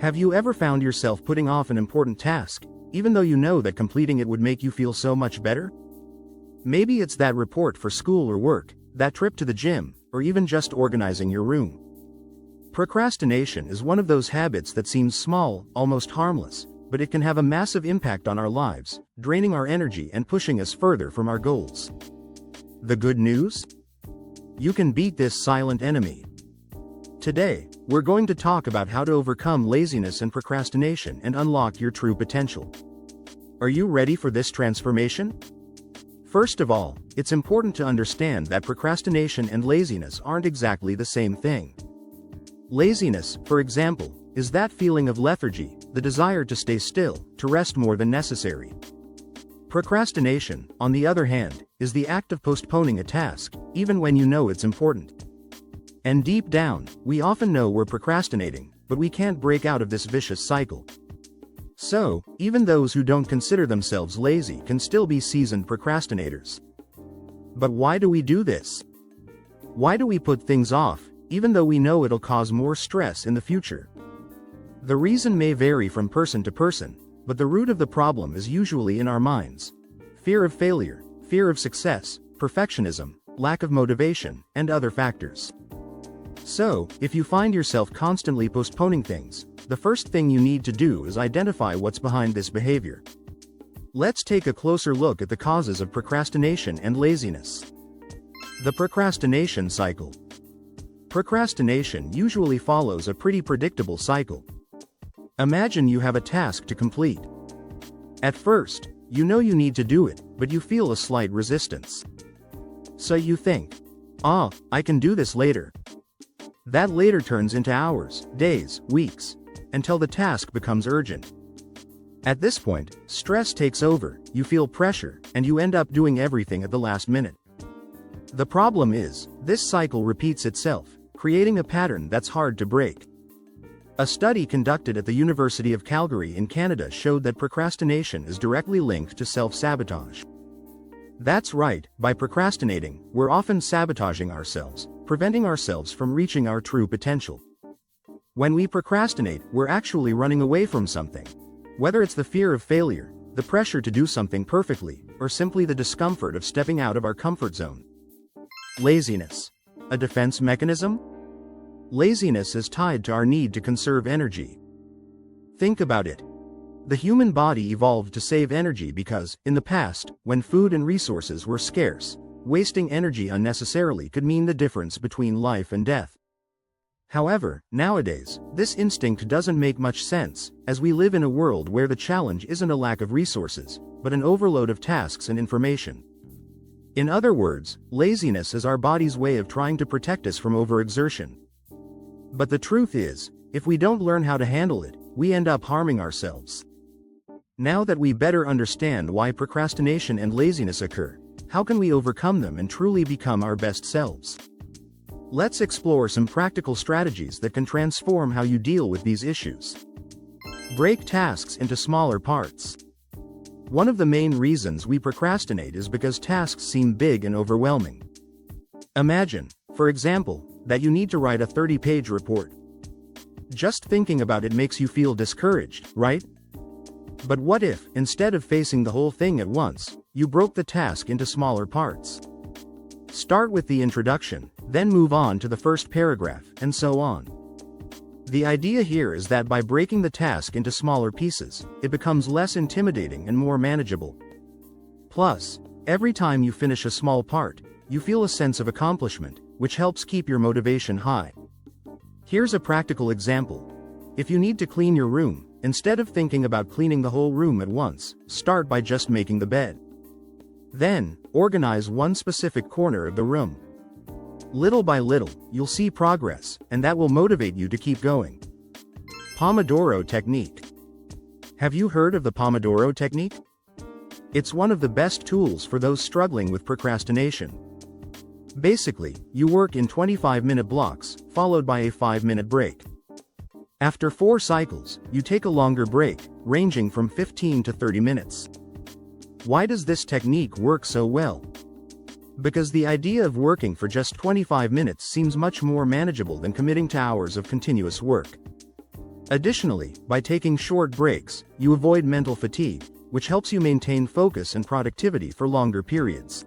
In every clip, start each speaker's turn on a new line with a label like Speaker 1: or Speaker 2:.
Speaker 1: Have you ever found yourself putting off an important task, even though you know that completing it would make you feel so much better? Maybe it's that report for school or work, that trip to the gym, or even just organizing your room. Procrastination is one of those habits that seems small, almost harmless, but it can have a massive impact on our lives, draining our energy and pushing us further from our goals. The good news? You can beat this silent enemy. Today, we're going to talk about how to overcome laziness and procrastination and unlock your true potential. Are you ready for this transformation? First of all, it's important to understand that procrastination and laziness aren't exactly the same thing. Laziness, for example, is that feeling of lethargy, the desire to stay still, to rest more than necessary. Procrastination, on the other hand, is the act of postponing a task, even when you know it's important. And deep down, we often know we're procrastinating, but we can't break out of this vicious cycle. So, even those who don't consider themselves lazy can still be seasoned procrastinators. But why do we do this? Why do we put things off, even though we know it'll cause more stress in the future? The reason may vary from person to person, but the root of the problem is usually in our minds. Fear of failure, fear of success, perfectionism, lack of motivation, and other factors. So, if you find yourself constantly postponing things, the first thing you need to do is identify what's behind this behavior. Let's take a closer look at the causes of procrastination and laziness. The procrastination cycle. Procrastination usually follows a pretty predictable cycle. Imagine you have a task to complete. At first, you know you need to do it, but you feel a slight resistance. So you think, I can do this later. That later turns into hours, days, weeks, until the task becomes urgent. At this point, stress takes over, you feel pressure, and you end up doing everything at the last minute. The problem is, this cycle repeats itself, creating a pattern that's hard to break. A study conducted at the University of Calgary in Canada showed that procrastination is directly linked to self-sabotage. That's right, by procrastinating, we're often sabotaging ourselves, preventing ourselves from reaching our true potential. When we procrastinate, we're actually running away from something. Whether it's the fear of failure, the pressure to do something perfectly, or simply the discomfort of stepping out of our comfort zone. Laziness. A defense mechanism? Laziness is tied to our need to conserve energy. Think about it. The human body evolved to save energy because, in the past, when food and resources were scarce, wasting energy unnecessarily could mean the difference between life and death. However, nowadays, this instinct doesn't make much sense, as we live in a world where the challenge isn't a lack of resources, but an overload of tasks and information. In other words, laziness is our body's way of trying to protect us from overexertion. But the truth is, if we don't learn how to handle it, we end up harming ourselves. Now that we better understand why procrastination and laziness occur, how can we overcome them and truly become our best selves? Let's explore some practical strategies that can transform how you deal with these issues. Break tasks into smaller parts. One of the main reasons we procrastinate is because tasks seem big and overwhelming. Imagine, for example, that you need to write a 30-page report. Just thinking about it makes you feel discouraged, right? But what if, instead of facing the whole thing at once, you broke the task into smaller parts? Start with the introduction, then move on to the first paragraph, and so on. The idea here is that by breaking the task into smaller pieces, it becomes less intimidating and more manageable. Plus, every time you finish a small part, you feel a sense of accomplishment, which helps keep your motivation high. Here's a practical example. If you need to clean your room, instead of thinking about cleaning the whole room at once, start by just making the bed. Then, organize one specific corner of the room. Little by little, you'll see progress, and that will motivate you to keep going. Pomodoro Technique. Have you heard of the Pomodoro Technique? It's one of the best tools for those struggling with procrastination. Basically, you work in 25-minute blocks, followed by a 5-minute break. After 4 cycles, you take a longer break, ranging from 15 to 30 minutes. Why does this technique work so well? Because the idea of working for just 25 minutes seems much more manageable than committing to hours of continuous work. Additionally, by taking short breaks, you avoid mental fatigue, which helps you maintain focus and productivity for longer periods.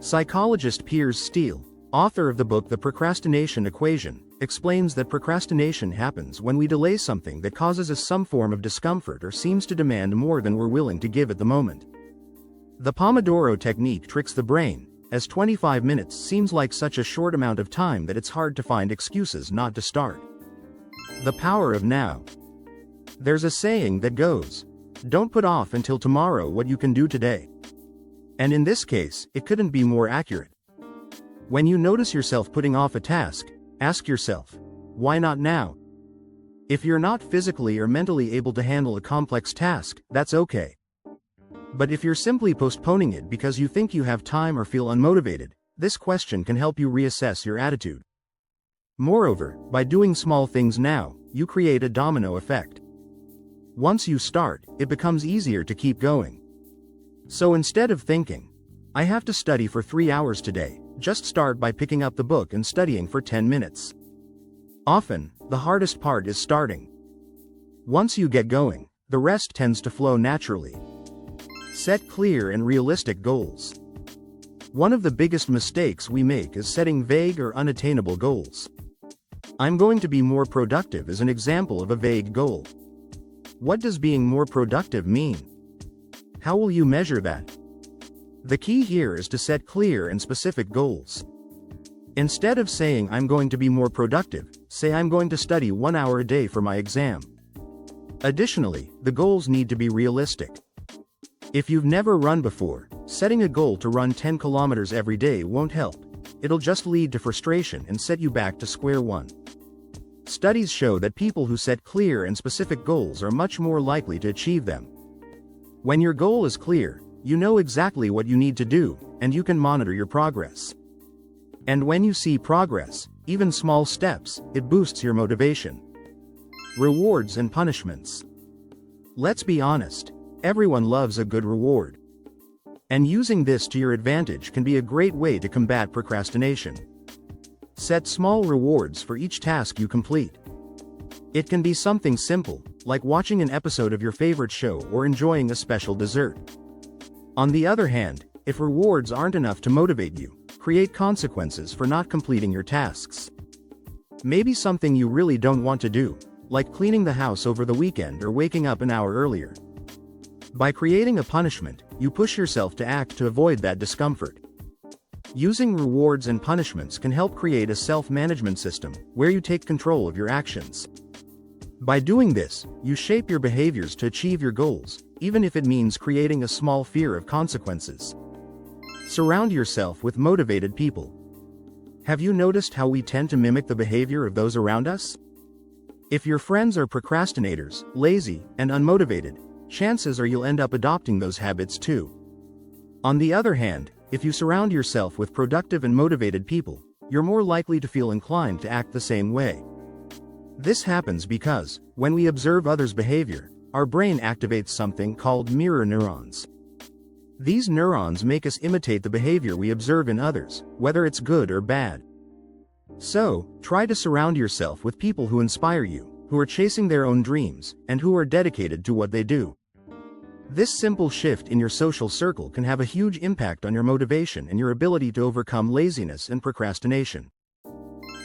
Speaker 1: Psychologist Piers Steele, author of the book The Procrastination Equation, explains that procrastination happens when we delay something that causes us some form of discomfort or seems to demand more than we're willing to give at the moment. The Pomodoro technique tricks the brain, as 25 minutes seems like such a short amount of time that it's hard to find excuses not to start. The power of now. There's a saying that goes, "Don't put off until tomorrow what you can do today." And in this case, it couldn't be more accurate. When you notice yourself putting off a task, ask yourself, why not now? If you're not physically or mentally able to handle a complex task, that's okay. But if you're simply postponing it because you think you have time or feel unmotivated, this question can help you reassess your attitude. Moreover, by doing small things now, you create a domino effect. Once you start, it becomes easier to keep going. So instead of thinking, I have to study for 3 hours today, just start by picking up the book and studying for 10 minutes. Often, the hardest part is starting. Once you get going, the rest tends to flow naturally. Set clear and realistic goals. One of the biggest mistakes we make is setting vague or unattainable goals. I'm going to be more productive is an example of a vague goal. What does being more productive mean? How will you measure that? The key here is to set clear and specific goals. Instead of saying I'm going to be more productive, say I'm going to study 1 hour a day for my exam. Additionally, the goals need to be realistic. If you've never run before, setting a goal to run 10 kilometers every day won't help. It'll just lead to frustration and set you back to square one. Studies show that people who set clear and specific goals are much more likely to achieve them. When your goal is clear, you know exactly what you need to do, and you can monitor your progress. And when you see progress, even small steps, it boosts your motivation. Rewards and punishments. Let's be honest, everyone loves a good reward. And using this to your advantage can be a great way to combat procrastination. Set small rewards for each task you complete. It can be something simple, like watching an episode of your favorite show or enjoying a special dessert. On the other hand, if rewards aren't enough to motivate you, create consequences for not completing your tasks. Maybe something you really don't want to do, like cleaning the house over the weekend or waking up an hour earlier. By creating a punishment, you push yourself to act to avoid that discomfort. Using rewards and punishments can help create a self-management system where you take control of your actions. By doing this, you shape your behaviors to achieve your goals, even if it means creating a small fear of consequences. Surround yourself with motivated people. Have you noticed how we tend to mimic the behavior of those around us? If your friends are procrastinators, lazy, and unmotivated, chances are you'll end up adopting those habits too. On the other hand, if you surround yourself with productive and motivated people, you're more likely to feel inclined to act the same way. This happens because, when we observe others' behavior, our brain activates something called mirror neurons. These neurons make us imitate the behavior we observe in others, whether it's good or bad. So, try to surround yourself with people who inspire you, who are chasing their own dreams, and who are dedicated to what they do. This simple shift in your social circle can have a huge impact on your motivation and your ability to overcome laziness and procrastination.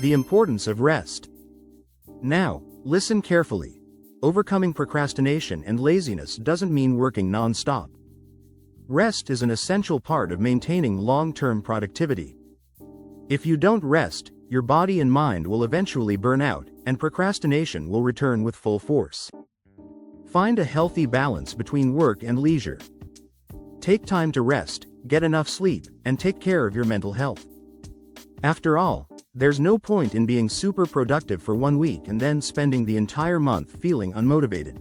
Speaker 1: The importance of rest. Now, listen carefully. Overcoming procrastination and laziness doesn't mean working non-stop. Rest is an essential part of maintaining long-term productivity. If you don't rest, your body and mind will eventually burn out, and procrastination will return with full force. Find a healthy balance between work and leisure. Take time to rest, get enough sleep, and take care of your mental health. After all, there's no point in being super productive for 1 week and then spending the entire month feeling unmotivated.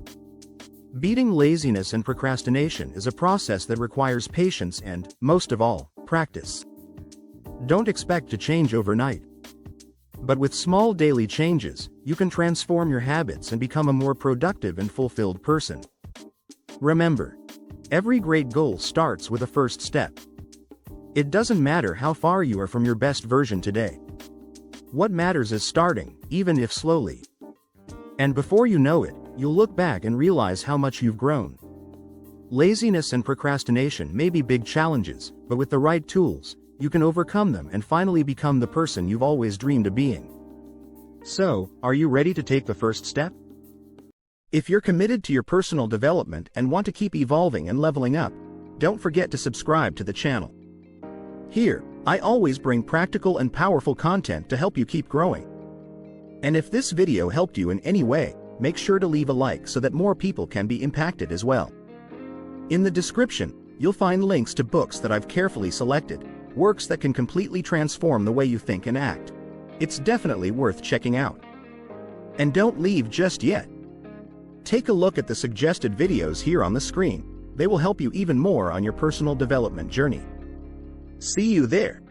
Speaker 1: Beating laziness and procrastination is a process that requires patience and, most of all, practice. Don't expect to change overnight. But with small daily changes, you can transform your habits and become a more productive and fulfilled person. Remember, every great goal starts with a first step. It doesn't matter how far you are from your best version today. What matters is starting, even if slowly. And before you know it, you'll look back and realize how much you've grown. Laziness and procrastination may be big challenges, but with the right tools, you can overcome them and finally become the person you've always dreamed of being. So, are you ready to take the first step? If you're committed to your personal development and want to keep evolving and leveling up, don't forget to subscribe to the channel. Here, I always bring practical and powerful content to help you keep growing. And if this video helped you in any way, make sure to leave a like so that more people can be impacted as well. In the description, you'll find links to books that I've carefully selected, works that can completely transform the way you think and act. It's definitely worth checking out. And don't leave just yet. Take a look at the suggested videos here on the screen. They will help you even more on your personal development journey. See you there.